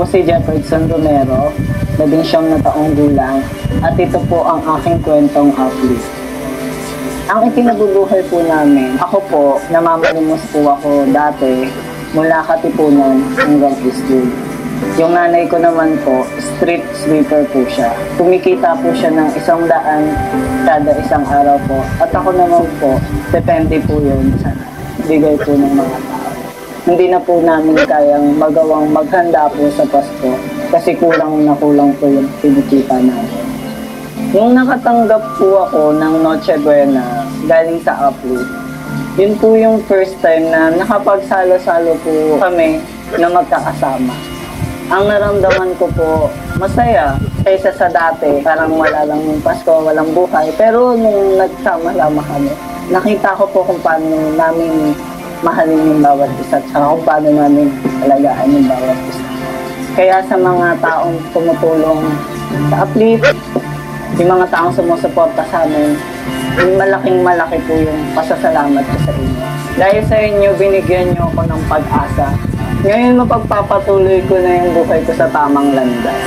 si Jefferson Romero, 19 na taong gulang, at ito po ang aking kwentong uplift. Ang ikinabubuhay po namin, ako po, namamalimos po ako dati mula Katipunan hanggang school. Yung nanay ko naman po, street sweeper po siya. Kumikita po siya ng 100 kada isang araw po. At ako naman po, depende po yun sa bigay po ng mga tao. Hindi na po namin kayang magawang maghanda po sa Pasko kasi kulang na kulang po yung kinikita namin. Nung nakatanggap po ako ng Noche Buena galing sa Uplift, yun po yung first time na nakapagsalo-salo po kami na magkakasama. Ang naramdaman ko po, masaya kaysa sa dati. Parang wala lang yung Pasko, walang buhay. Pero nung nagsama-sama kami, nakita ko po kung paano namin mahalin yung bawat isa at kung paano namin alagaan yung bawat isa. Kaya sa mga taong tumutulong sa Uplift, yung mga taong sumusuporta sa amin, malaking-malaki po yung pasasalamat ko sa inyo. Dahil sa inyo, binigyan niyo ako ng pag-asa. Ngayon, mapagpapatuloy ko na yung buhay ko sa tamang landas.